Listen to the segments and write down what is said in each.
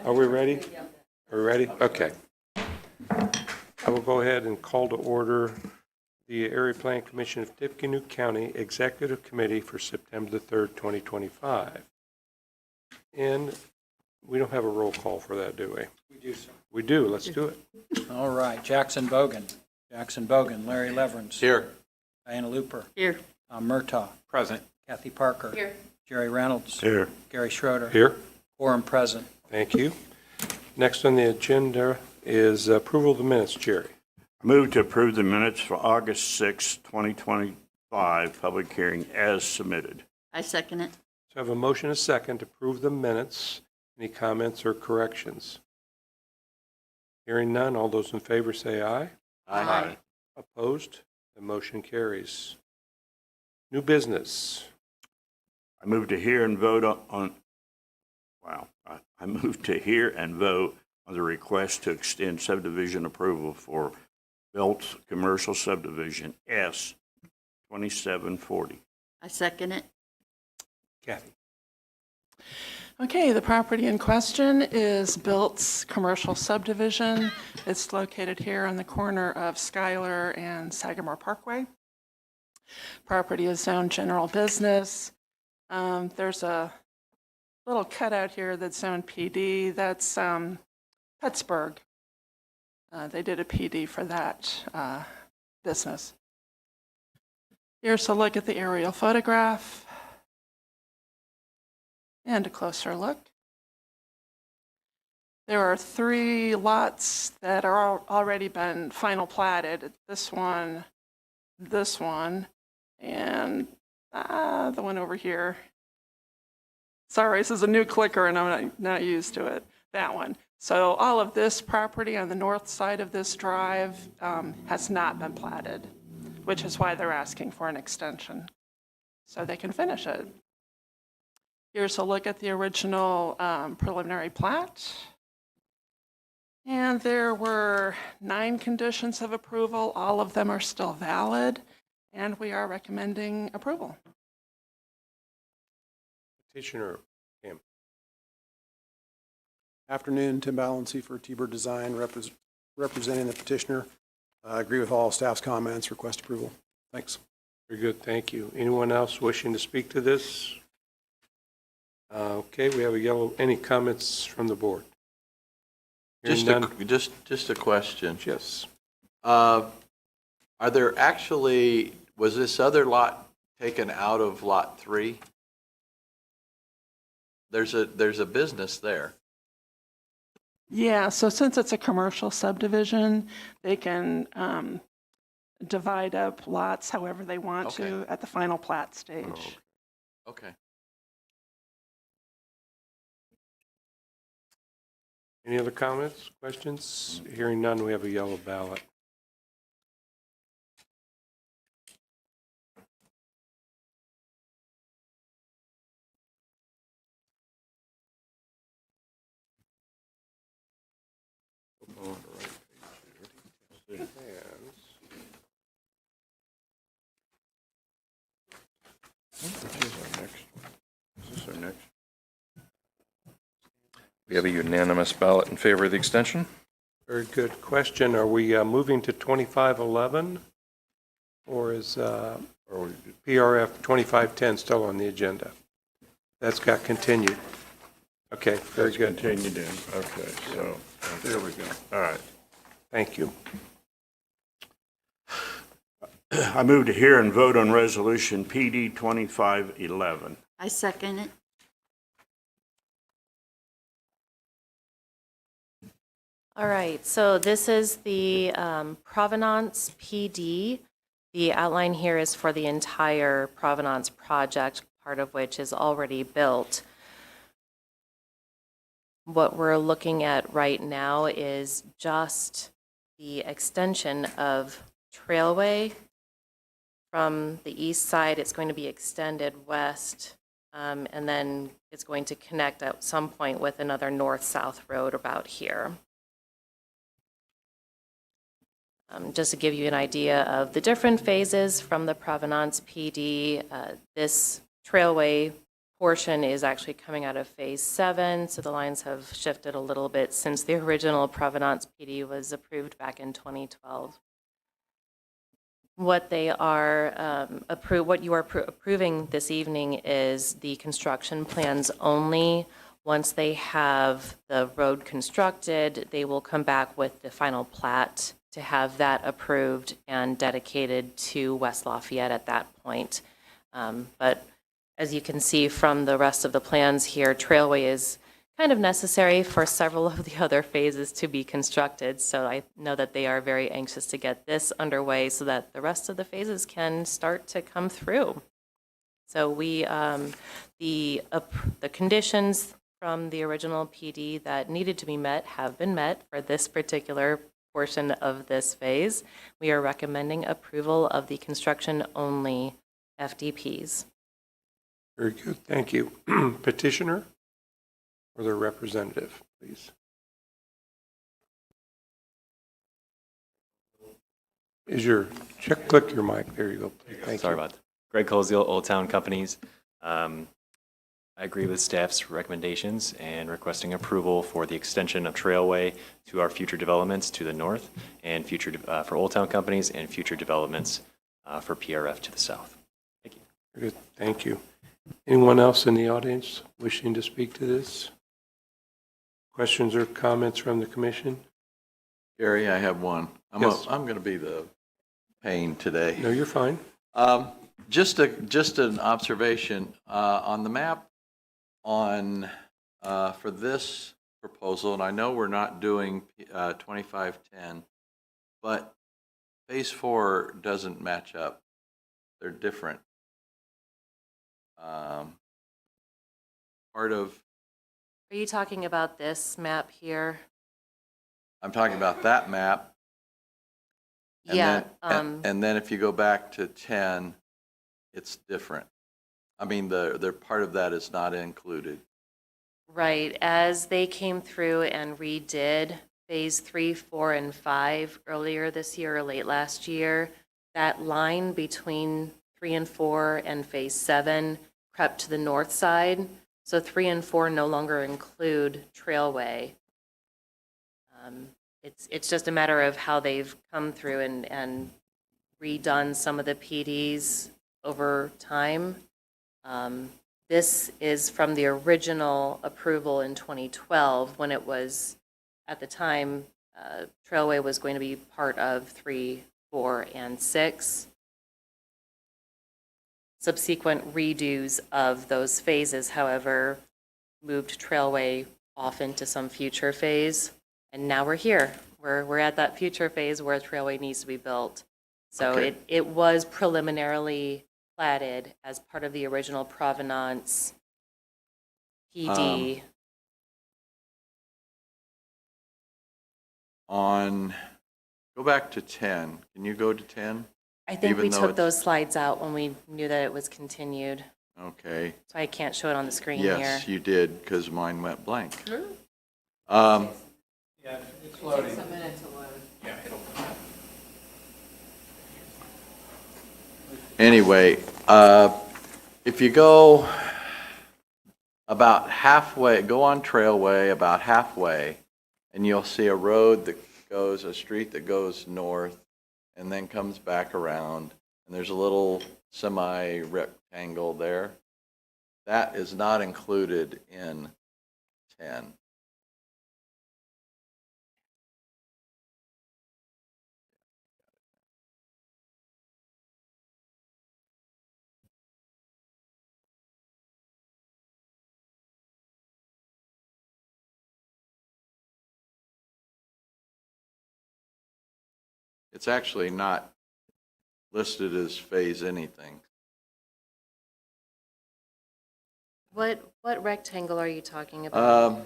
Are we ready? Are we ready? Okay. I will go ahead and call to order the Area Plan Commission of Tippecanoe County Executive Committee for September the 3rd, 2025. And we don't have a roll call for that, do we? We do, sir. We do. Let's do it. All right. Jackson Bogan. Larry Leverance. Here. Diana Looper. Here. Tom Murtaugh. Present. Kathy Parker. Here. Jerry Reynolds. Here. Gary Schroeder. Here. Quorum present. Thank you. Next on the agenda is approval of the minutes, Jerry. I move to approve the minutes for August 6, 2025, public hearing as submitted. I second it. So I have a motion and a second to approve the minutes. Any comments or corrections? Hearing none, all those in favor say aye. Aye. Opposed? The motion carries. New business. I move to hear and vote I move to hear and vote on the request to extend subdivision approval for Built Commercial Subdivision S 2740. I second it. Kathy. Okay, the property in question is Built's Commercial Subdivision. It's located here on the corner of Schuyler and Sagamore Parkway. Property is zoned general business. There's a little cutout here that's zoned PD. That's Pittsburgh. They did a PD for that business. Here's a look at the aerial photograph. And a closer look. There are 3 lots that are already been final platted. This one, and the one over here. Sorry, this is a new clicker and I'm not used to it. That one. So all of this property on the north side of this drive has not been platted, which is why they're asking for an extension, so they can finish it. Here's a look at the original preliminary plat. And there were 9 conditions of approval. All of them are still valid, and we are recommending approval. Petitioner Kim. Afternoon, Tim Balancy for T-Bird Design, representing the petitioner. I agree with all staff's comments, request approval. Thanks. Very good, thank you. Anyone else wishing to speak to this? Okay, we have a yellow. Any comments from the board? Just a question. Yes. Are there actually, was this other lot taken out of lot 3? There's a business there. Yeah, so since it's a commercial subdivision, they can divide up lots however they want to at the final plat stage. Oh, okay. Any other comments, questions? Hearing none, we have a yellow ballot. We have a unanimous ballot in favor of the extension. Very good question. Are we moving to 2511? Or is PRF 2510 still on the agenda? That's got continued. Okay, very good. Continued in. Okay, so there we go. All right. Thank you. I move to hear and vote on resolution PD 2511. I second it. All right, so this is the Provenance PD. The outline here is for the entire Provenance project, part of which is already built. What we're looking at right now is just the extension of Trailway. From the east side, it's going to be extended west, and then it's going to connect at some point with another north-south road about here. Just to give you an idea of the different phases from the Provenance PD, this Trailway portion is actually coming out of Phase 7, so the lines have shifted a little bit since the original Provenance PD was approved back in 2012. What they are what you are approving this evening is the construction plans only. Once they have the road constructed, they will come back with the final plat to have that approved and dedicated to West Lafayette at that point. But as you can see from the rest of the plans here, Trailway is kind of necessary for several of the other phases to be constructed. So I know that they are very anxious to get this underway so that the rest of the phases can start to come through. So we, the conditions from the original PD that needed to be met have been met for this particular portion of this phase. We are recommending approval of the construction-only FDPs. Very good, thank you. Petitioner or their representative, please. Click your mic, there you go. Thank you. Sorry about that. Greg Colesdale, Old Town Companies. I agree with staff's recommendations and requesting approval for the extension of Trailway to our future developments to the north and future for Old Town Companies and future developments for PRF to the south. Thank you. Very good, thank you. Anyone else in the audience wishing to speak to this? Questions or comments from the commission? Gary, I have one. Yes. I'm going to be the pain today. No, you're fine. Just an observation on the map for this proposal, and I know we're not doing 2510, but Phase 4 doesn't match up. They're different. Part of Are you talking about this map here? I'm talking about that map. And Yeah. and then if you go back to 10, it's different. I mean, the part of that is not included. Right, as they came through and redid Phase 3, 4, and 5 earlier this year or late last year, that line between 3 and 4 and Phase 7 crept to the north side. So 3 and 4 no longer include Trailway. It's just a matter of how they've come through and redone some of the PDs over time. This is from the original approval in 2012 when it was, at the time, Trailway was going to be part of 3, 4, and 6. Subsequent redos of those phases, however, moved Trailway off into some future phase. And now we're here. We're at that future phase where Trailway needs to be built. So Okay. it was preliminarily platted as part of the original Provenance PD. Go back to 10. Can you go to 10? I think even we though took it's- those slides out when we knew that it was continued. Okay. So I can't show it on the screen here. Yes, you did, because mine went blank. Yeah, it's loading. Anyway, if you go about halfway, go on Trailway about halfway, and you'll see a road that goes, a street that goes north and then comes back around, and there's a little semi-rectangle there. That is not included in 10. It's actually not listed as phase anything. What rectangle are you talking about?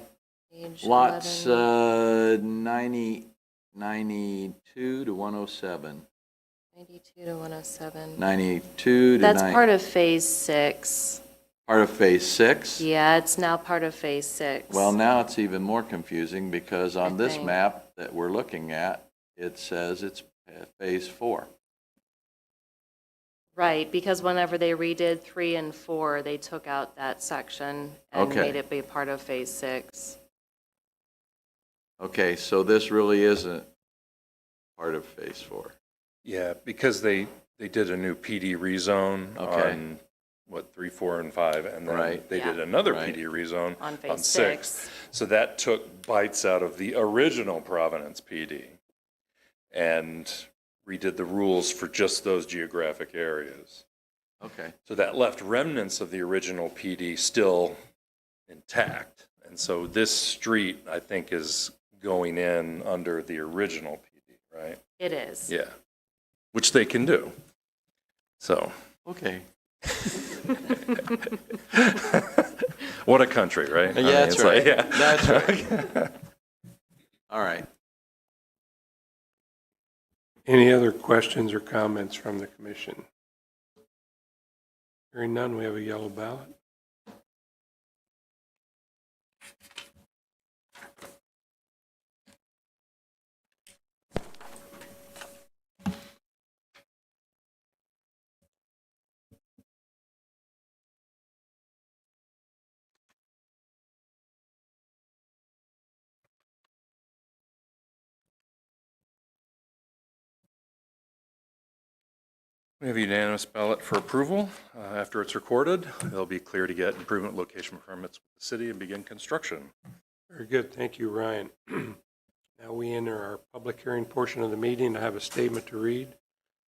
Page Lots 11, 92 to 107. 92 to 107. 92 to That's 9. part of Phase 6. Part of phase 6? Yeah, it's now part of Phase 6. Well, now it's even more confusing because on this think. map that we're looking at, it says it's phase 4. Right, because whenever they redid 3 and 4, they took out that section and Okay. made it be part of Phase 6. Okay, so this really isn't part of Phase 4. Yeah, because they did a new PD rezone Okay. on, 3, 4, and 5, and then Right. they did Yeah. another Right. PD rezone On on Phase 6. 6. So that took bites out of the original Providence PD and redid the rules for just those geographic areas. Okay, So that left remnants of the original PD still intact. And so this street, I think, is going in under the original PD, right? It is. Yeah, which they can do. So, okay. what a country, right? I mean, Yeah, that's it's like, right. yeah. That's right. All right. Any other questions or comments from the commission? Hearing none, we have a yellow ballot. We have a unanimous ballot for approval. After it's recorded, it'll be clear to get improvement location permits with the city and begin construction. Very good, thank you, Ryan. Now we enter our public hearing portion of the meeting. I have a statement to read.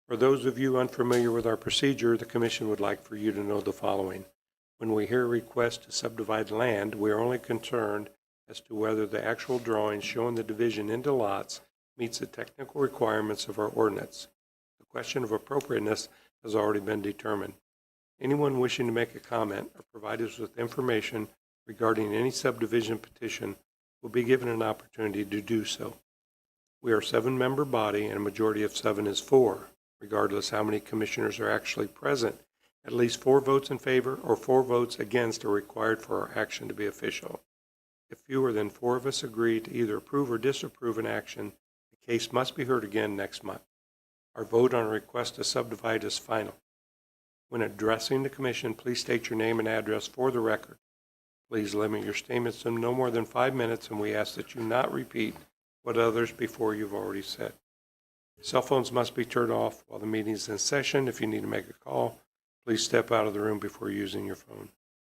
For those of you unfamiliar with our procedure, the commission would like for you to know the following. When we hear a request to subdivide land, we are only concerned as to whether the actual drawing showing the division into lots meets the technical requirements of our ordinance. The question of appropriateness has already been determined. Anyone wishing to make a comment or provide us with information regarding any subdivision petition will be given an opportunity to do so. We are a 7-member body and a majority of 7 is 4. Regardless how many commissioners are actually present, at least 4 votes in favor or 4 votes against are required for our action to be official. If fewer than 4 of us agree to either approve or disapprove an action, the case must be heard again next month. Our vote on a request to subdivide is final. When addressing the commission, please state your name and address for the record. Please limit your statements to no more than 5 minutes, and we ask that you not repeat what others before you've already said. Cell phones must be turned off while the meeting is in session. If you need to make a call, please step out of the room before using your phone.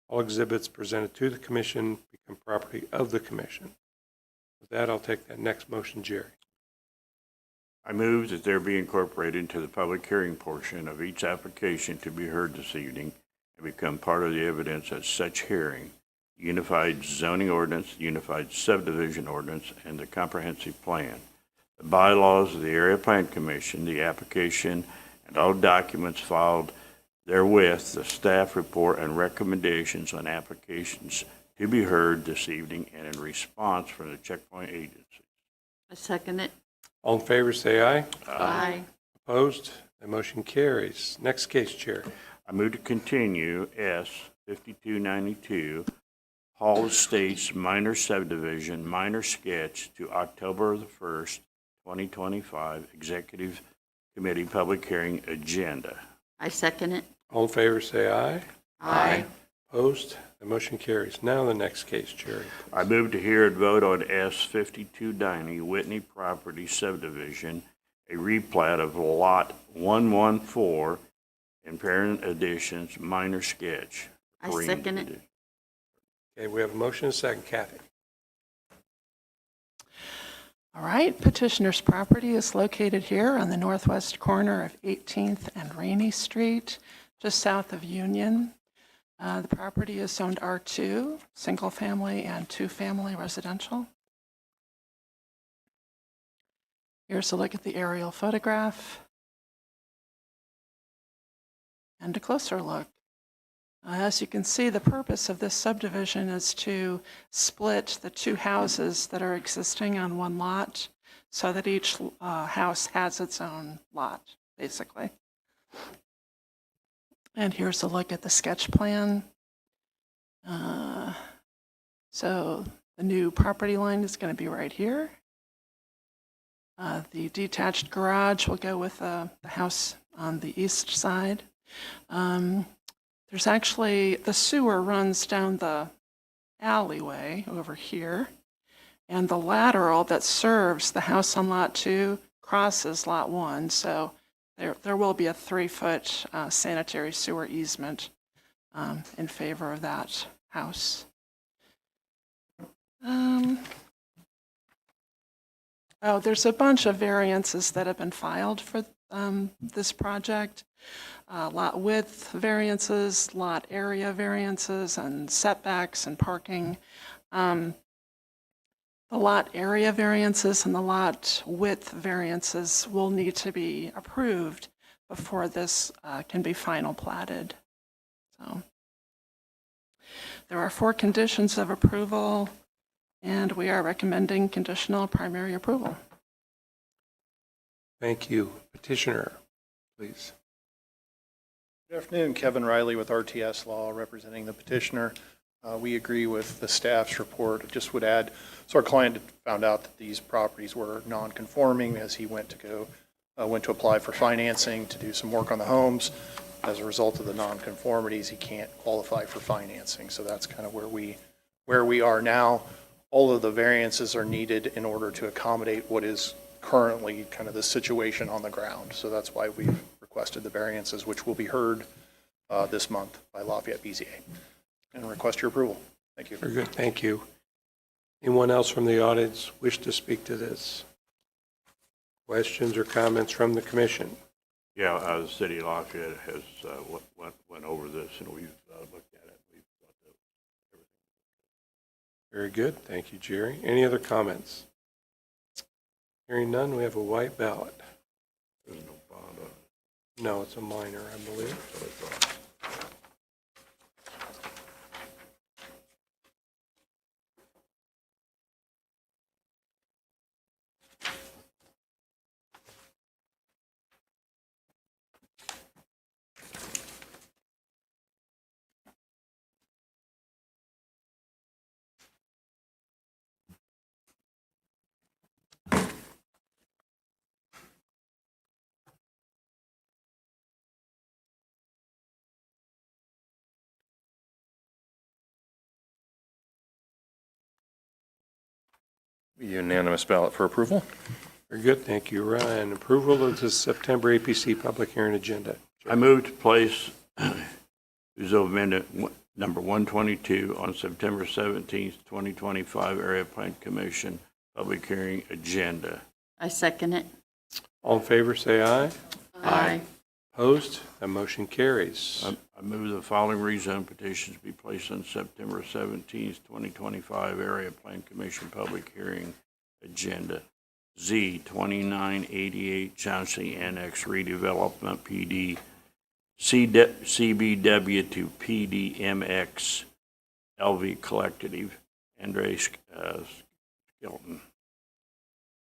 All exhibits presented to the commission become property of the commission. With that, I'll take that next motion, Jerry. I move that there be incorporated into the public hearing portion of each application to be heard this evening and become part of the evidence at such hearing, Unified Zoning Ordinance, Unified Subdivision Ordinance, and the Comprehensive Plan, the bylaws of the Area Plan Commission, the application, and all documents filed therewith, the staff report and recommendations on applications to be heard this evening, and in response from the checkpoint agency. I second it. All in favor, say aye. Aye. Opposed? The motion carries. Next case, Chair. I move to continue S 5292 Hall Estates minor subdivision, minor sketch to October the 1st, 2025, Executive Committee Public Hearing Agenda. I second it. All in favor, say aye. Aye. Opposed? The motion carries. Now the next case, Jerry. I move to hear and vote on S 5290 Whitney Property Subdivision, a replat of Lot 114 and parent additions, minor sketch. I Green second it. addition. Okay, we have a motion and a second. Kathy. All right, petitioner's property is located here on the northwest corner of 18th and Rainey Street, just south of Union. The property is zoned R2, single family and 2-family residential. Here's a look at the aerial photograph and a closer look. As you can see, the purpose of this subdivision is to split the 2 houses that are existing on one lot so that each house has its own lot, basically. And here's a look at the sketch plan. So the new property line is going to be right here. The detached garage will go with the house on the east side. There's actually, the sewer runs down the alleyway over here, and the lateral that serves the house on Lot 2 crosses Lot 1, so there will be a 3-foot sanitary sewer easement in favor of that house. Oh, there's a bunch of variances that have been filed for this project. Lot width variances, lot area variances, and setbacks and parking. The lot area variances and the lot width variances will need to be approved before this can be final platted. So there are 4 conditions of approval, and we are recommending conditional primary approval. Thank you. Petitioner, please. Good afternoon, Kevin Riley with RTS Law, representing the petitioner. We agree with the staff's report. I just would add, so our client found out that these properties were non-conforming as he went to apply for financing to do some work on the homes. As a result of the non-conformities, he can't qualify for financing. So that's kind of where we are now. All of the variances are needed in order to accommodate what is currently kind of the situation on the ground. So that's why we've requested the variances, which will be heard this month by Lafayette BZA. And request your approval. Thank you. Very good, thank you. Anyone else from the audience wish to speak to this? Questions or comments from the commission? Yeah, the city of Lafayette has went over this, and we've looked at it. We've thought that everything. Very good, thank you, Jerry. Any other comments? Hearing none, we have a white ballot. There's no bond on it. No, it's a minor, I believe. So I thought. Unanimous ballot for approval. Very good, thank you, Ryan. Approval of the September APC public hearing agenda. I move to place Uzo Amendment number 122 on September 17th, 2025 Area Plan Commission public hearing agenda. I second it. All in favor, say aye. Aye. Opposed? That motion carries. I move the following rezone petitions be placed on September 17th, 2025 Area Plan Commission public hearing agenda. Z 2988 Chauncey Annex redevelopment PD CBW to PDMX LV Collective Andre Skelton.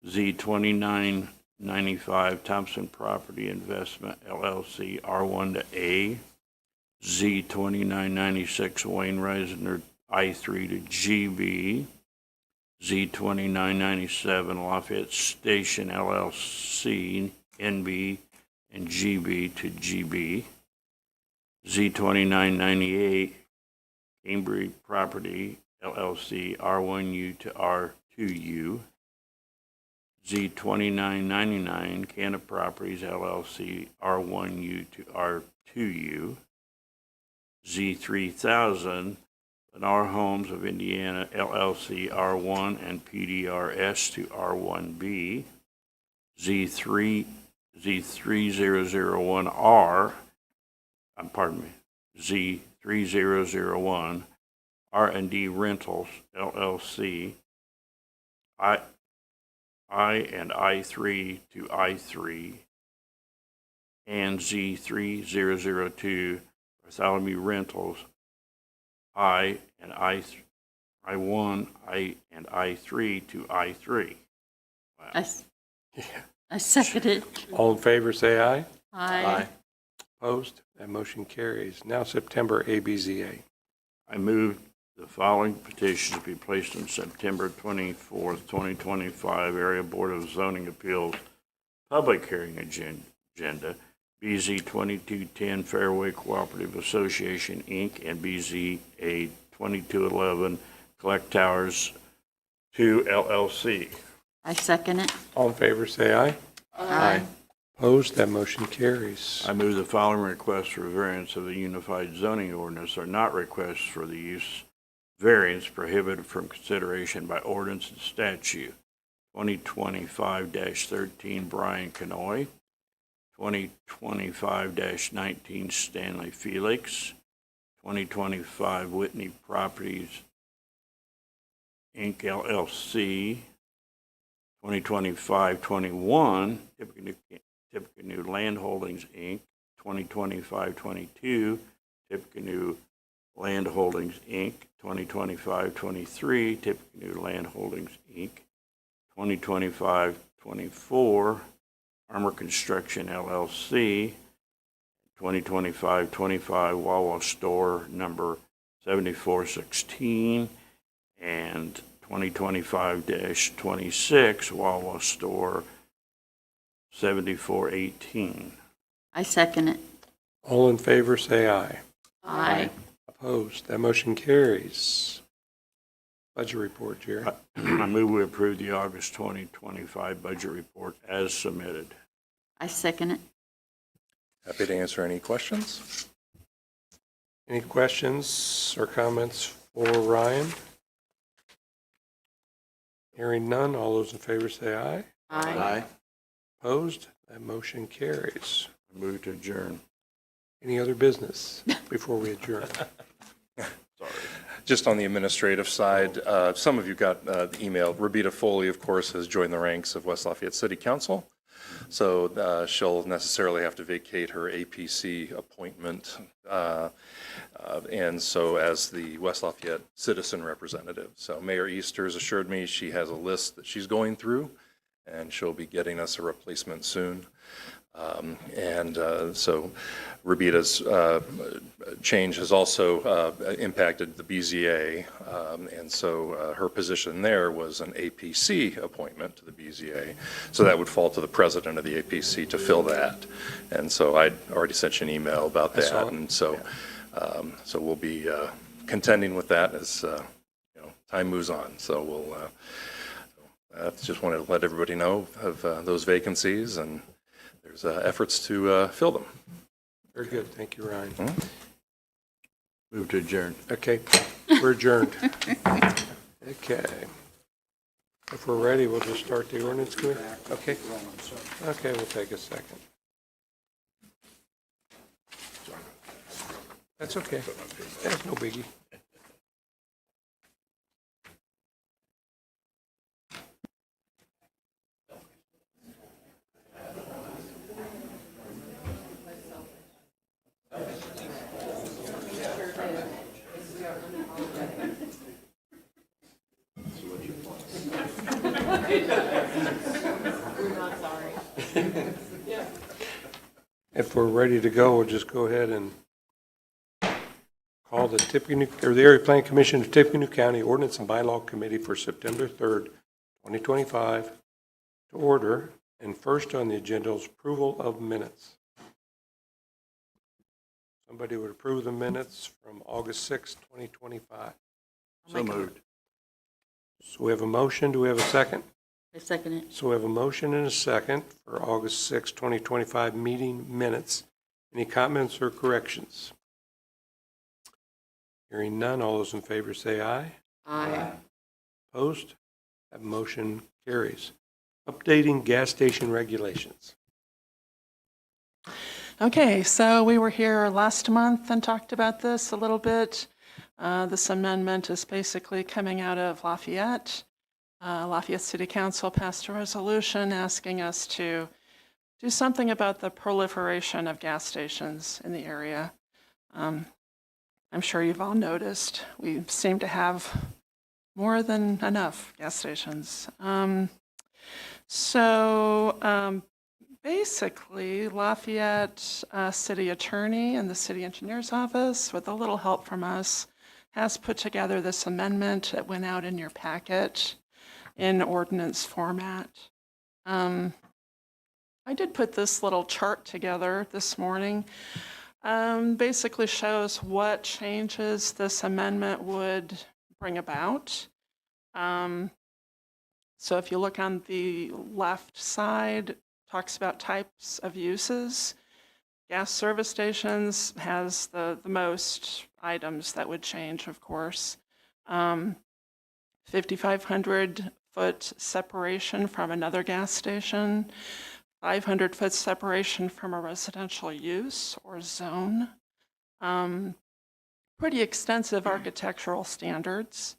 Z 2995 Thompson Property Investment LLC R1 to A. Z 2996 Wayne Reisner I3 to GB. Z 2997 Lafayette Station LLC NB and GB to GB. Z 2998 Cambridge Property LLC R1U to R2U. Z 2999 Canna Properties LLC R1U to R2U. Z 3000 Lennar Homes of Indiana LLC R1 and PDRS to R1B. Z3001R, Z3001 R&D Rentals LLC I and I3 to I3, and Z3002 Bartholomew Rentals I and I1 and I3 to I3. Wow. I second it. All in favor, say aye. Aye. Opposed? That motion carries. Now September ABZA. I move the following petitions be placed on September 24th, 2025 Area Board of Zoning Appeals public hearing agenda. BZ 2210 Fairway Cooperative Association, Inc., and BZA 2211 Collect Towers 2 LLC. I second it. All in favor, say aye. Aye. Opposed? That motion carries. I move the following requests for variance of the unified zoning ordinance are not requests for the use variance prohibited from consideration by ordinance and statute. 2025-13 Brian Canoe, 2025-19 Stanley Felix, 2025 Whitney Properties, Inc., LLC, 2025-21 Tippecanoe Land Holdings, Inc., 2025-22 Tippecanoe Land Holdings, Inc., 2025-23 Tippecanoe Land Holdings, Inc., 2025-24 Armor Construction, LLC, 2025-25 Wawa Store number 7416, and 2025-26 Wawa Store 7418. I second it. All in favor, say aye. Aye. Opposed? That motion carries. Budget report, Jerry. I move we approve the August 2025 budget report as submitted. I second it. Happy to answer any questions. Any questions or comments for Ryan? Hearing none, all those in favor say aye. Aye. Opposed? That motion carries. I move to adjourn. Any other business before we adjourn? Just on the administrative side, some of you got the email. Roberta Foley, of course, has joined the ranks of West Lafayette City Council. So she'll necessarily have to vacate her APC appointment. And so as the West Lafayette citizen representative. So Mayor Easter's assured me she has a list that she's going through, and she'll be getting us a replacement soon. So Roberta's change has also impacted the BZA, and so her position there was an APC appointment to the BZA. So that would fall to the president of the APC to fill that. And so I'd already sent you an email about that. And so, so we'll be contending with that as time moves on. So we'll just wanted to let everybody know of those vacancies, and there's efforts to fill them. Very good. Thank you, Ryan. Move to adjourn. Okay, we're adjourned. Okay. If we're ready, we'll just start the ordinance committee. Okay. Okay, we'll take a second. That's okay. That's no biggie. If we're ready to go, we'll just go ahead and call the Tippecanoe, or the Area Plan Commission of Tippecanoe County Ordinance and Bylaw Committee for September 3rd, 2025 to order. And first on the agenda is approval of minutes. Somebody would approve the minutes from August 6th, 2025. So moved. So we have a motion. Do we have a second? I second it. So we have a motion and a second for August 6, 2025 meeting minutes. Any comments or corrections? Hearing none, all those in favor say aye. Aye. Opposed? That motion carries. Updating gas station regulations. Okay, so we were here last month and talked about this a little bit. This amendment is basically coming out of Lafayette. Lafayette City Council passed a resolution asking us to do something about the proliferation of gas stations in the area. I'm sure you've all noticed we seem to have more than enough gas stations. Basically, Lafayette City Attorney and the City Engineer's Office, with a little help from us, has put together this amendment that went out in your packet in ordinance format. I did put this little chart together this morning. Basically shows what changes this amendment would bring about. So if you look on the left side, talks about types of uses. Gas service stations has the most items that would change, of course. 5,500-foot separation from another gas station, 500-foot separation from a residential use or zone. Pretty extensive architectural standards.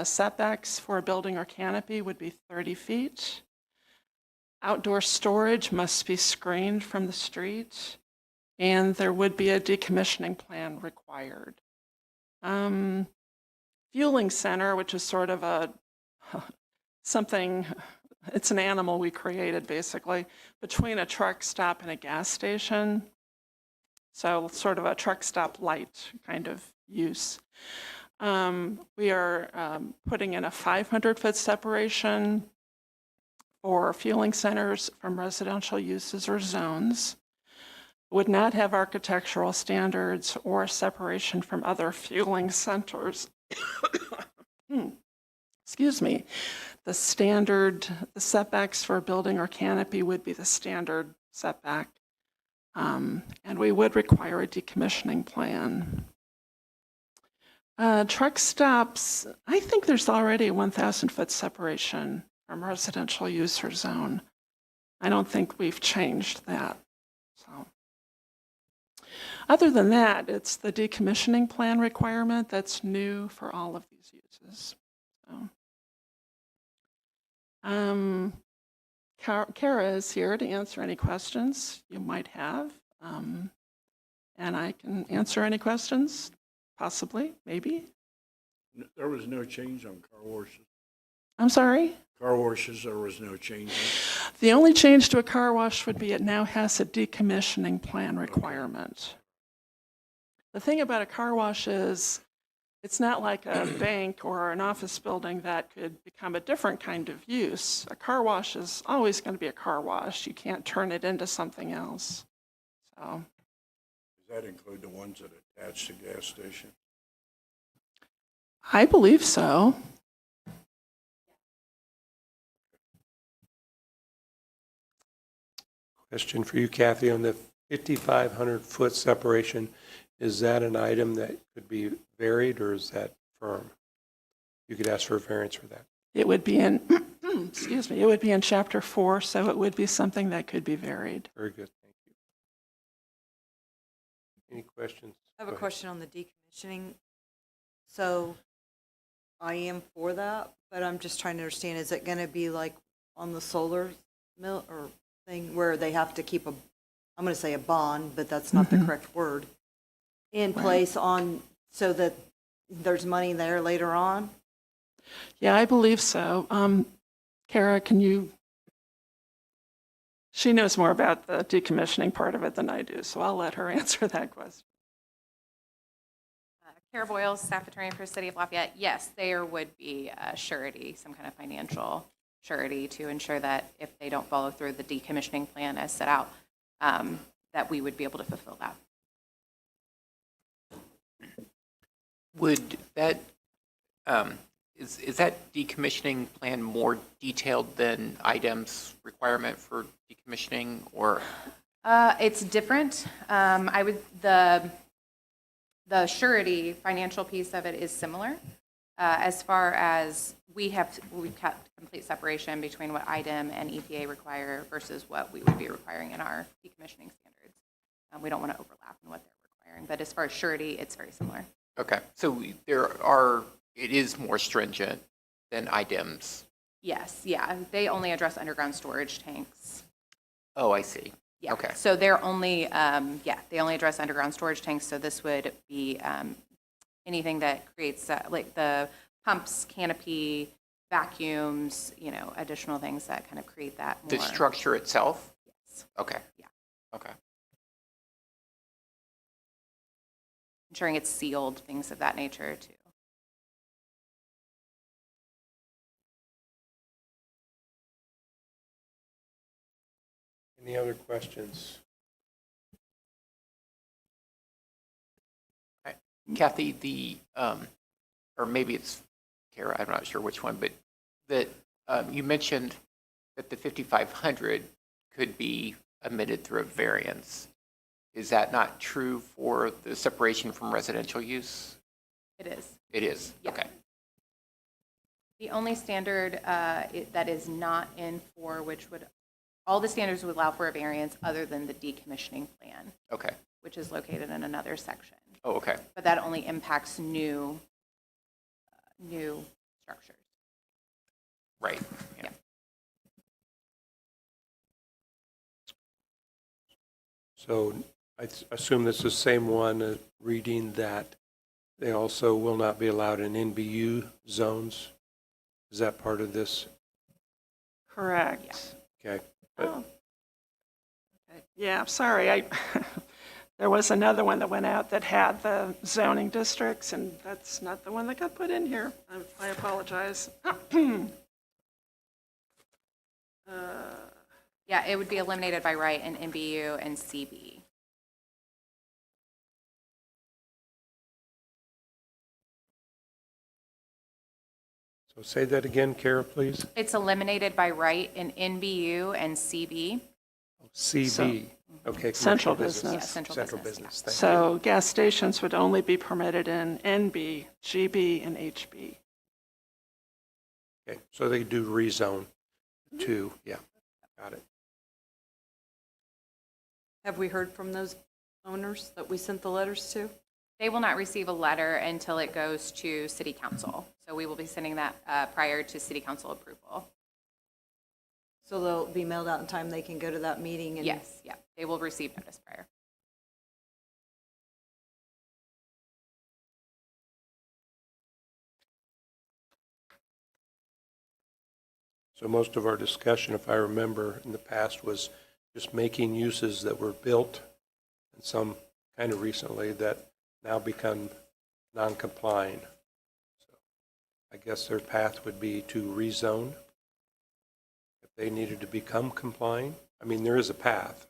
Setbacks for a building or canopy would be 30 feet. Outdoor storage must be screened from the street, and there would be a decommissioning plan required. Fueling center, which is sort of something, it's an animal we created basically, between a truck stop and a gas station. So sort of a truck stop light kind of use. We are putting in a 500-foot separation for fueling centers from residential uses or zones. Would not have architectural standards or separation from other fueling centers. Excuse me. The setbacks for a building or canopy would be the standard setback. And we would require a decommissioning plan. Truck stops, I think there's already a 1,000-foot separation from residential use or zone. I don't think we've changed that. So, other than that, it's the decommissioning plan requirement that's new for all of these uses. So, Kara is here to answer any questions you might have, and I can answer any questions, possibly, maybe. There was no change on car washes. I'm sorry? Car washes, there was no change. The only change to a car wash would be it now has a decommissioning plan requirement. The thing about a car wash is it's not like a bank or an office building that could become a different kind of use. A car wash is always going to be a car wash. You can't turn it into something else. So, Does that include the ones that attach to gas station? I believe so. Question for you, Kathy, on the 5,500-foot separation, is that an item that could be varied or is that firm? You could ask for a variance for that. It would be in, excuse me, it would be in Chapter 4, so it would be something that could be varied. Very good, thank you. Any questions? I have a Go ahead. question on the decommissioning. So I am for that, but I'm just trying to understand, is it going to be like on the solar mill or thing where they have to keep I'm going to say a bond, but that's not the correct word, in place on so that there's money there later on? Yeah, I believe so. Kara, can you? She knows more about the decommissioning part of it than I do, so I'll let her answer that question. Kara Boyle, staff attorney for the City of Lafayette. Yes, there would be a surety, some kind of financial surety to ensure that if they don't follow through the decommissioning plan as set out, that we would be able to fulfill that. Would that, is that decommissioning plan more detailed than IDEM's requirement for decommissioning, or? It's different. The surety financial piece of it is similar. As far as we've got complete separation between what IDEM and EPA require versus what we would be requiring in our decommissioning standards. We don't want to overlap in what they're requiring, but as far as surety, it's very similar. Okay, so it is more stringent than IDEM's. Yes, yeah, they only address underground storage tanks. Oh, I see. Yeah. Okay. So they're only, they only address underground storage tanks. So this would be anything that creates like the pumps, canopy, vacuums, additional things that kind of create that more. The structure itself? Yes. Okay. Yeah. Okay. Ensuring it's sealed, things of that nature too. Any other questions? Kathy, or maybe it's Kara, I'm not sure which one, but that you mentioned that the 5,500 could be amended through a variance. Is that not true for the separation from residential use? It is. It is? Yeah. Okay. The only standard that is not in for which would, all the standards would allow for a variance other than the decommissioning plan, Okay. which is located in another section. Oh, okay. But that only impacts new structures. Right. Yeah. So I assume this is the same one, reading that they also will not be allowed in NBU zones. Is that part of this? Correct. Okay. Oh. Okay. Yeah, sorry, there was another one that went out that had the zoning districts, and that's not the one that got put in here. I apologize. Yeah, it would be eliminated by right in NBU and CB. So say that again, Kara, please. It's eliminated by right in NBU and CB. CB. Okay. Central commercial business. Yeah, central business, Thank you. So gas stations would only be permitted in NB, GB, and HB. Okay, so they do rezone to, yeah, got it. Have we heard from those owners that we sent the letters to? They will not receive a letter until it goes to city council. So we will be sending that prior to city council approval. So they'll be mailed out in time, they can go to that meeting and? Yes, yeah, they will receive notice prior. So most of our discussion, if I remember in the past, was just making uses that were built, and some kind of recently that now become non-complying. So I guess their path would be to rezone if they needed to become complying. I mean, there is a path.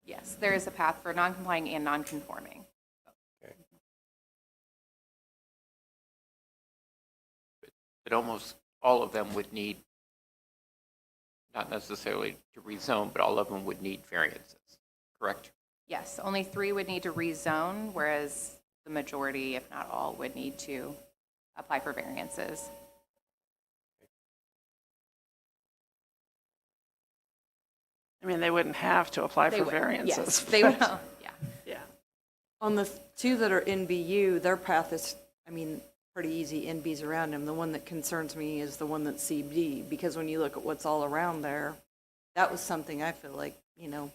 Yes, there is a path for non-complying and non-conforming. Okay. But almost all of them would need, not necessarily to rezone, but all of them would need variances, correct? Yes, only 3 would need to rezone, whereas the majority, if not all, would need to apply for variances. I mean, they wouldn't have to apply They for would, variances. yes, they would, yeah. Yeah. On the two that are NBU, their path is, I mean, pretty easy, NB's around them. The one that concerns me is the one that's CB, because when you look at what's all around there, that was something I feel like, you know,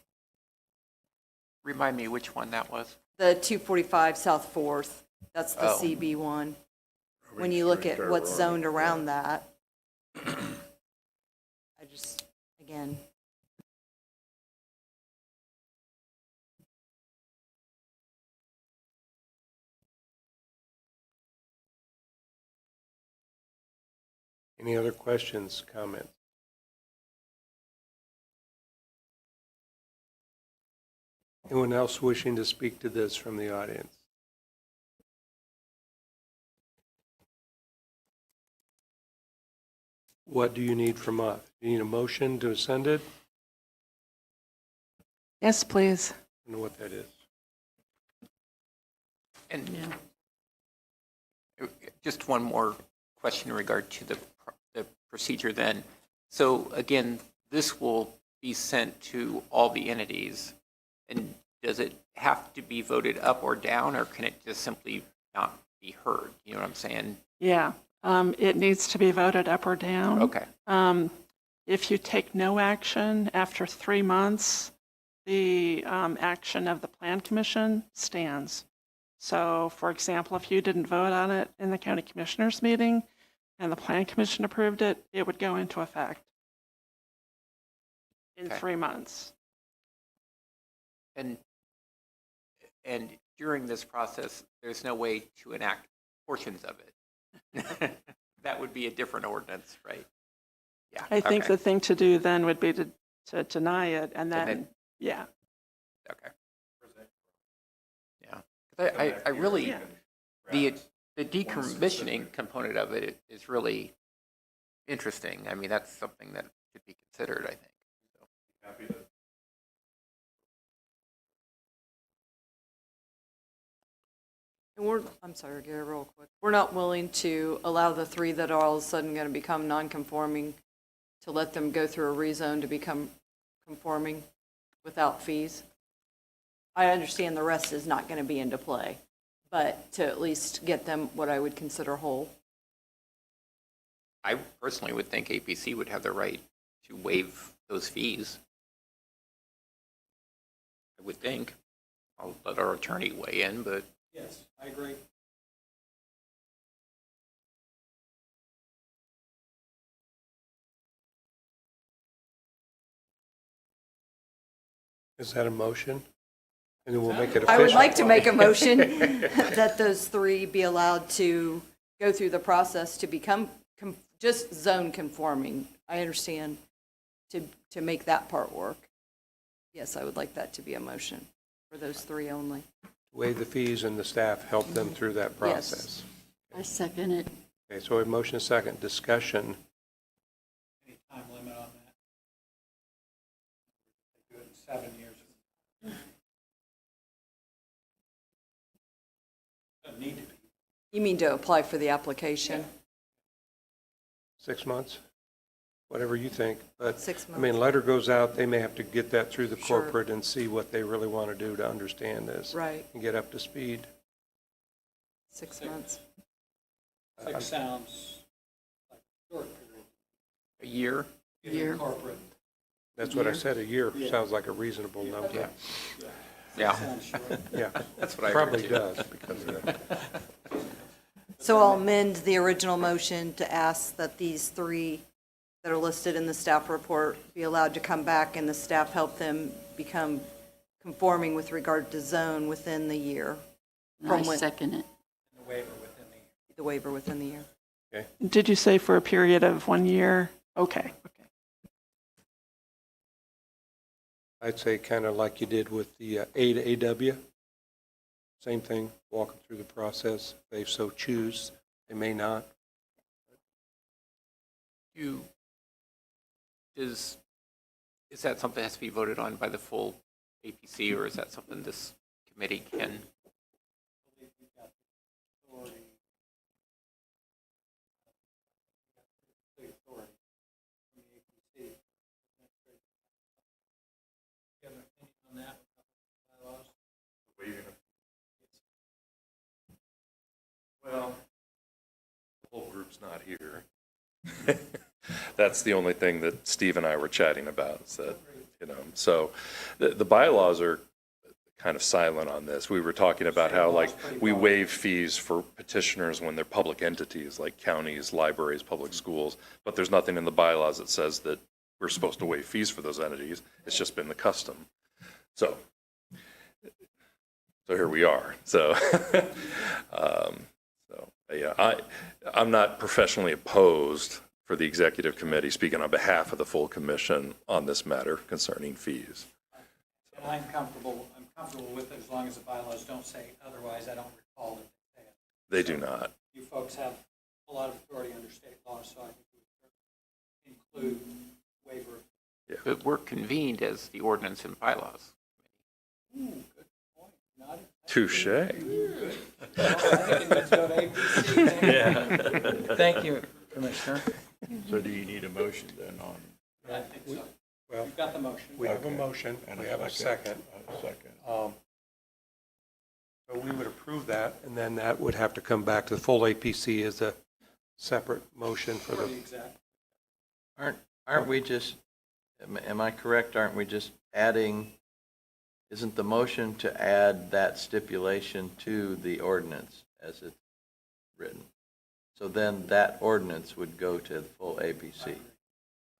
Remind me which one that was. the 245 South 4th, that's the Oh. CB one. When you look at what's zoned around that, I just, again, Any other questions, comments? Anyone else wishing to speak to this from the audience? What do you need from us? Do you need a motion to send it? Yes, please. I don't know what that is. And just one more question in regard to the procedure then. So again, this will be sent to all the entities, and does it have to be voted up or down, or can it just simply not be heard? You know what I'm saying? Yeah, it needs to be voted up or down. Okay. If you take no action after 3 months, the action of the Plan Commission stands. So, for example, if you didn't vote on it in the County Commissioners meeting and the Plan Commission approved it, it would go into effect in Okay. 3 months. And during this process, there's no way to enact portions of it. That would be a different ordinance, right? Yeah. I think okay. the thing to do then would be to to deny it, and And then, then- yeah. Okay. Yeah. 'Cause I really, Yeah. the decommissioning component of it is really interesting. I mean, that's something that should be considered, I think. So. And I'm sorry, Gary, real quick. We're not willing to allow the three that are all of a sudden going to become non-conforming to let them go through a rezone to become conforming without fees. I understand the rest is not going to be into play, but to at least get them what I would consider whole. I personally would think APC would have the right to waive those fees. I would think. I'll let our attorney weigh in, but Yes, I agree. Is that a motion? And then we'll make it official. I would like to make a motion that those three be allowed to go through the process to become just zone conforming. I understand to make that part work. Yes, I would like that to be a motion for those three only. Waive the fees and the staff help them through that Yes. process. I second it. Okay, so we have motion and second. Discussion. Any time limit on that? They do it in 7 years. Doesn't need to be. You mean to apply for the application? 6 months? Whatever you think. But, 6 I mean, letter goes out, they may have to get that through the Sure. corporate and see what they really want to do to understand this. Right, And get up to speed. 6 months. 6 sounds like a short period. a year. Year. Corporate. That's what I said, a year sounds like a reasonable number. Yeah. Sounds short. Yeah, That's what I heard probably too. does because of that. So I'll amend the original motion to ask that these three that are listed in the staff report be allowed to come back and the staff help them become conforming with regard to zone within the year, And I From when- second it. The waiver within the the waiver within the year. Did you say for a period of 1 year? Okay. I'd say kind of like you did with the A to AW. Same thing, walk them through the process. If they so choose, they may not. Is that something that has to be voted on by the full APC, or is that something this committee can? Well, the whole group's not here. That's the only thing that Steve and I were chatting about, is that, so the bylaws are kind of silent on this. We were talking about how, like, we waive fees for petitioners when they're public entities, like counties, libraries, public schools, but there's nothing in the bylaws that says that we're supposed to waive fees for those entities. It's just been the custom. So here we are. So, yeah, I'm not professionally opposed for the executive committee, speaking on behalf of the full commission on this matter concerning fees. And I'm comfortable with it as long as the bylaws don't say otherwise. I don't recall that they say it. They do not. You folks have a lot of authority under state law, so I think we should include waiver. But we're convened as the ordinance and bylaws. Ooh, good point. Not- Touche. I think it needs to go to APC. Thank you, Commissioner. So do you need a motion then on? I think so. Well, You've got the motion. we have a motion, we have a second. A second. So we would approve that, and then that would have to come back to the full APC as a separate motion for For the, the exact. Aren't we just, am I correct, aren't we just adding, isn't the motion to add that stipulation to the ordinance as it's written? So then that ordinance would go to the full ABC.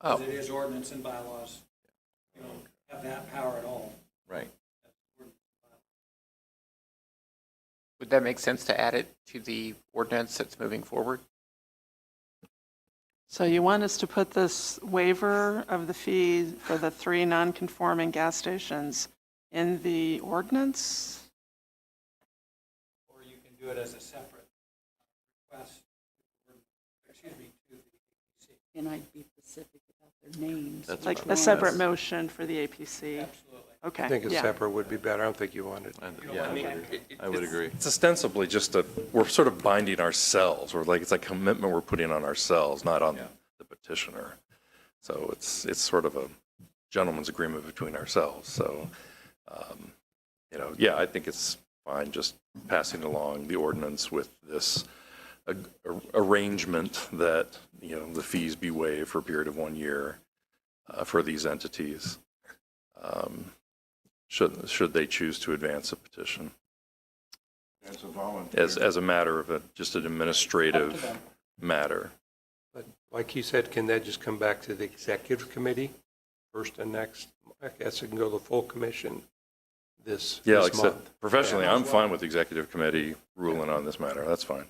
Oh, Because it is ordinance and bylaws. You don't have that power at all. Right. would that make sense to add it to the ordinance that's moving forward? So you want us to put this waiver of the fee for the 3 non-conforming gas stations in the ordinance? Or you can do it as a separate request, excuse me, to the APC. And I'd be specific about their names. That's Like fine. a separate motion for the APC? Absolutely. Okay. I think a yeah. separate would be better. I don't think you want it. Yeah, I would agree. It's ostensibly just we're sort of binding ourselves. It's like commitment we're putting on ourselves, not on the petitioner. So it's sort of a gentleman's agreement between ourselves. So, I think it's fine just passing along the ordinance with this arrangement that, the fees be waived for a period of 1 year for these entities. Should they choose to advance a petition That's a voluntary. as a matter of just an administrative matter. But like you said, can that just come back to the executive committee first and next? I guess it can go to the full commission this Like I said, month. professionally, I'm fine with the executive committee ruling on this matter. That's fine.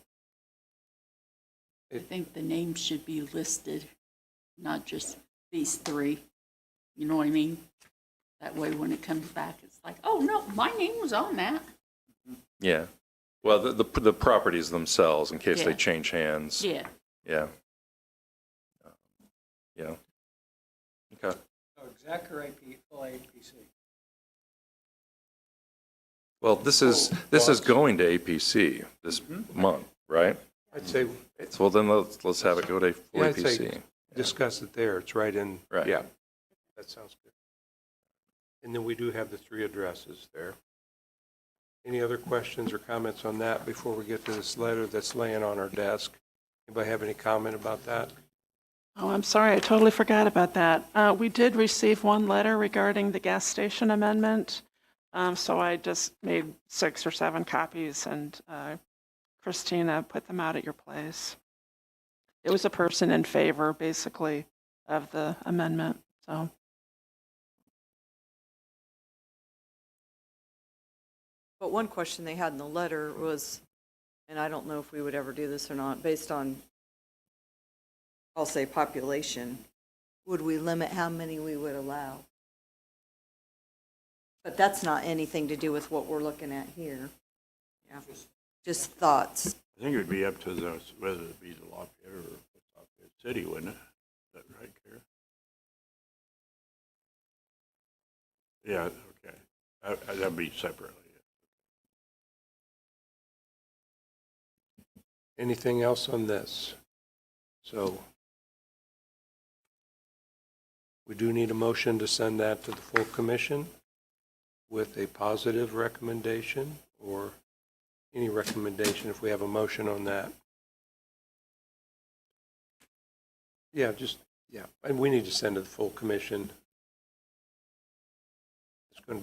I think the names should be listed, not just these 3. You know what I mean? That way, when it comes back, it's like, oh, no, my name was on that. Yeah. Well, the properties themselves, in case they Yeah. change hands. Yeah. Yeah. Yeah. Okay. So exec or full APC? Well, this is going to APC this month, right? I'd say, So then let's have it go to full I'd say APC. discuss it there. It's right in. Right. Yeah. That sounds good. And then we do have the 3 addresses there. Any other questions or comments on that before we get to this letter that's laying on our desk? Anybody have any comment about that? Oh, I'm sorry, I totally forgot about that. We did receive 1 letter regarding the gas station amendment, so I just made 6 or 7 copies, and Christina put them out at your place. It was a person in favor, basically, of the amendment, so. But one question they had in the letter was, and I don't know if we would ever do this or not, based on, I'll say population, would we limit how many we would allow? But that's not anything to do with what we're looking at here. Yeah, just thoughts. I think it would be up to those, whether it be the Lafayette or Lafayette City, wouldn't it? Is that right, Kara? Yeah, okay. That'd be separately. Anything else on this? So we do need a motion to send that to the full commission with a positive recommendation or any recommendation if we have a motion on that. Yeah, and we need to send to the full commission. I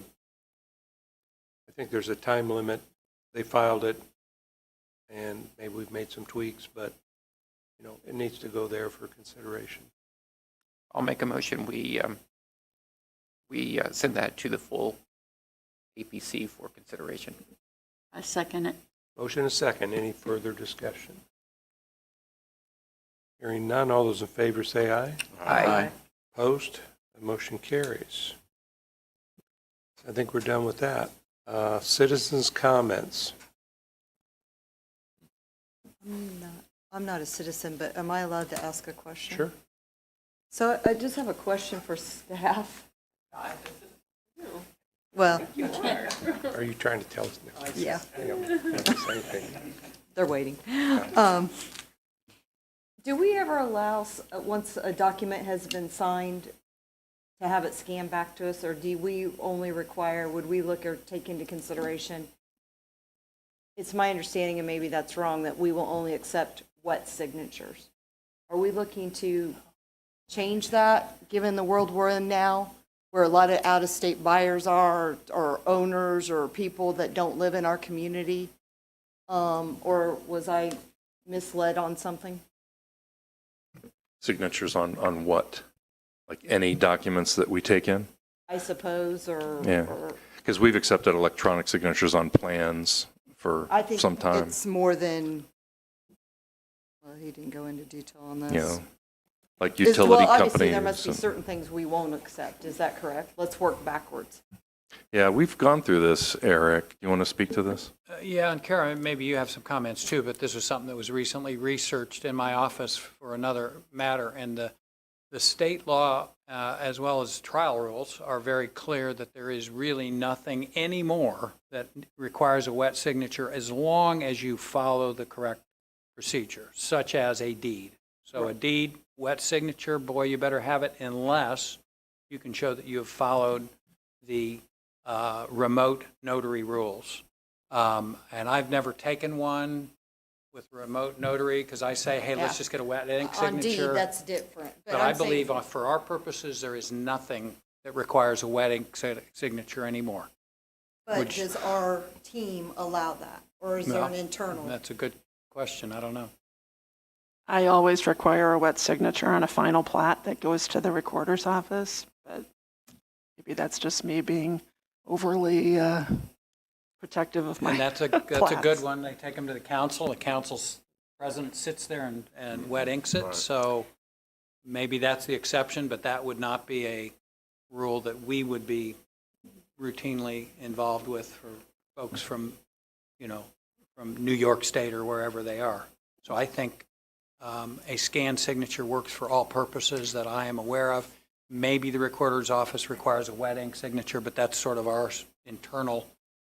think there's a time limit. They filed it, and maybe we've made some tweaks, but, it needs to go there for consideration. I'll make a motion, we send that to the full APC for consideration. I second it. Motion and second. Any further discussion? Hearing none, all those in favor say aye. Aye. Opposed? The motion carries. I think we're done with that. Citizens' comments. I'm not a citizen, but am I allowed to ask a question? Sure. So I just have a question for staff. Well, Are you trying to tell us now? yeah, Hang on. Same thing. they're waiting. Do we ever allow, once a document has been signed, to have it scanned back to us, or do we only require, would we look or take into consideration? It's my understanding, and maybe that's wrong, that we will only accept wet signatures. Are we looking to change that, given the world we're in now, where a lot of out-of-state buyers are, or owners, or people that don't live in our community? Or was I misled on something? Signatures on what? Like any documents that we take in? I suppose, or? Yeah. or- Because we've accepted electronic signatures on plans for I think some time. it's more than, well, he didn't go into detail on this. like utility Well, obviously, companies. there must be and- certain things we won't accept. Is that correct? Let's work backwards. Yeah, we've gone through this, Eric. You want to speak to this? Yeah, and Karen, maybe you have some comments too, but this was something that was recently researched in my office for another matter. And the state law, as well as trial rules, are very clear that there is really nothing anymore that requires a wet signature as long as you follow the correct procedure, such as a deed. So a deed, wet signature, boy, you better have it unless you can show that you have followed the remote notary rules. And I've never taken one with remote notary because I say, hey, let's Yeah. just get a wet ink On D, signature. that's different. But I'm I saying- believe for our purposes, there is nothing that requires a wet ink signature anymore. But which- does our team allow that? Or is there an internal? That's a good question. I don't know. I always require a wet signature on a final plat that goes to the recorder's office, but maybe that's just me being overly protective of my And that's a plats. good one. They take them to the council. The council's president sits there and wet inks it. So maybe that's the exception, but that would not be a rule that we would be routinely involved with for folks from, from New York State or wherever they are. So I think a scanned signature works for all purposes that I am aware of. Maybe the recorder's office requires a wet ink signature, but that's sort of our internal,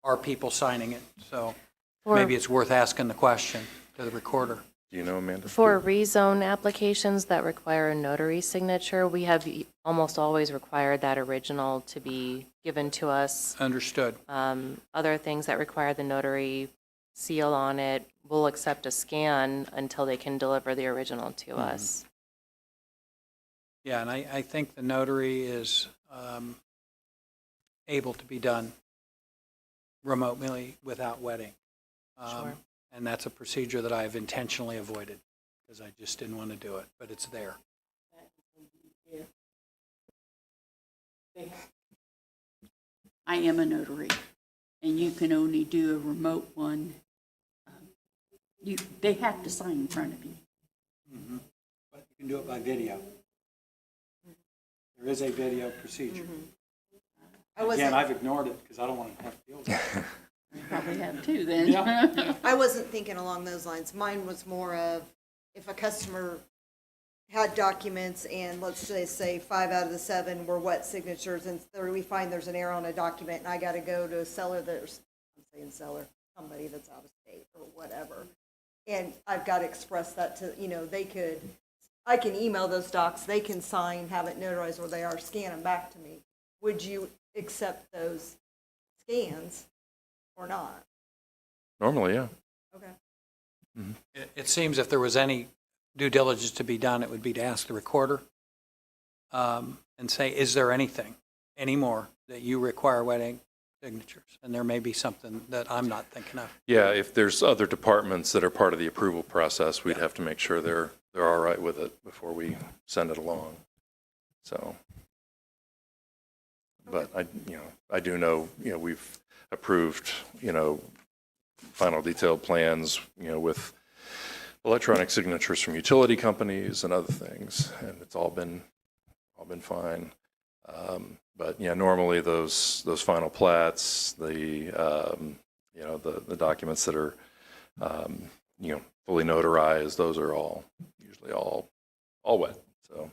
our people signing it. So maybe it's worth asking the question to the recorder. Do you know, Amanda? For rezone applications that require a notary signature, we have almost always required that original to be given to us. Understood. Other things that require the notary seal on it, we'll accept a scan until they can deliver the original to us. Yeah, and I think the notary is able to be done remotely without wet ink. Sure. And that's a procedure that I have intentionally avoided because I just didn't want to do it, but it's there. I am a notary, and you can only do a remote one. They have to sign in front of you. But you can do it by video. There is a video procedure. Again, I've ignored it because I don't want to have to deal with it. You probably have too, then. I wasn't thinking along those lines. Mine was more of if a customer had documents and let's say 5 out of the 7 were wet signatures and we find there's an error on a document and I got to go to a seller that's, I'm saying seller, somebody that's out of state or whatever. And I've got to express that to, I can email those docs, they can sign, have it notarized where they are, scan them back to me. Would you accept those scans or not? Normally, yeah. Okay. It seems if there was any due diligence to be done, it would be to ask the recorder and say, is there anything anymore that you require wet ink signatures? And there may be something that I'm not thinking of. Yeah, if there's other departments that are part of the approval process, we'd have to make sure they're all right with it before we send it along. So, but I do know, we've approved, final detailed plans, with electronic signatures from utility companies and other things, and it's all been fine. But normally those final plats, the documents that are fully notarized, those are usually all wet. So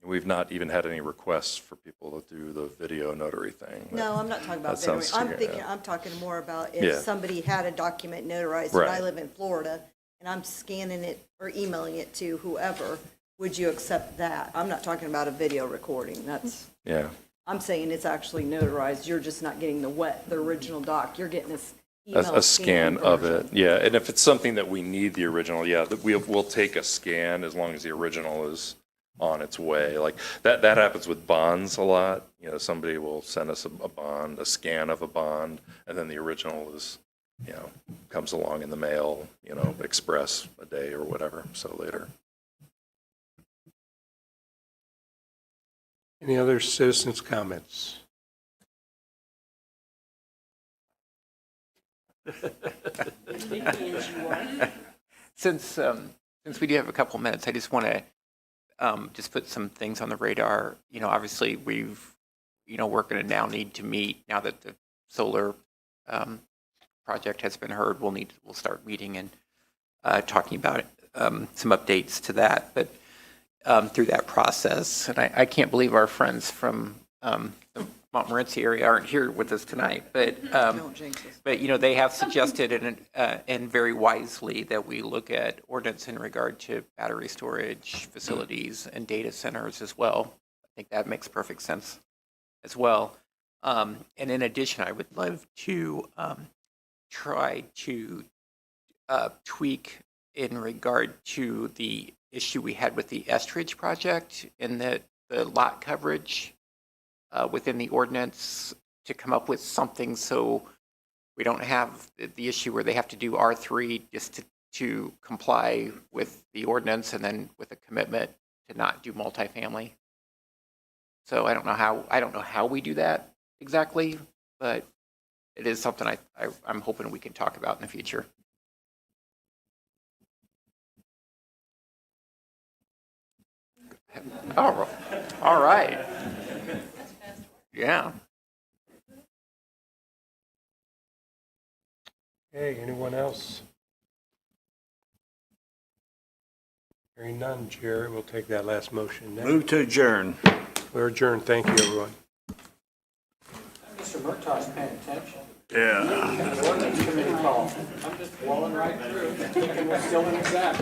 we've not even had any requests for people to do the video notary thing. No, I'm not talking about that video. sounds- I'm talking more about Yeah. if somebody had a document notarized and I Right. live in Florida and I'm scanning it or emailing it to whoever, would you accept that? I'm not talking about a video recording. Yeah. I'm saying it's actually notarized. You're just not getting the original doc. You're getting this email A scan of version. it, yeah. And if it's something that we need the original, we'll take a scan as long as the original is on its way. Like that happens with bonds a lot. Somebody will send us a bond, a scan of a bond, and then the original is, comes along in the mail, express a day or whatever, so later. Any other citizens' comments? Since since we do have a couple minutes, I just want to just put some things on the radar. You know, obviously we're going to now need to meet, now that the solar project has been heard, we'll start meeting and talking about some updates to that. But through that process, and I can't believe our friends from the Montmorency area aren't here with us tonight, but they have suggested and very wisely that we look at ordinance in regard to battery storage facilities and data centers as well. I think that makes perfect sense as well. And in addition, I would love to try to tweak in regard to the issue we had with the Estridge project in the lot coverage within the ordinance, to come up with something so we don't have the issue where they have to do R3 just to comply with the ordinance, and then with a commitment to not do multifamily. So I don't know how we do that exactly, but it is something I'm hoping we can talk about in the future. Oh, all right. Yeah. Hey, anyone else? Hearing none, Jerry, we'll take that last motion next. Move to adjourn. We're adjourned. Thank you, everyone. Mr. Murtaugh's paying attention. Yeah. Ordinance committee call. I'm just blowing right through, thinking we're still in exec.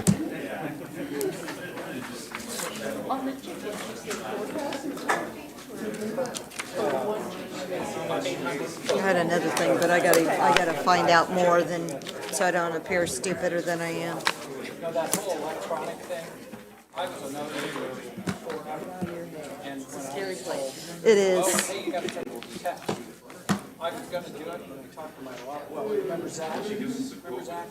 I had another thing, but I gotta find out more than, so I don't appear stupider than I am. You know, that whole electronic thing, I was another year and when I was told, It is. hey, you gotta take a test. I was gonna do it, and I talked to my, remember Zach? Remember Zach?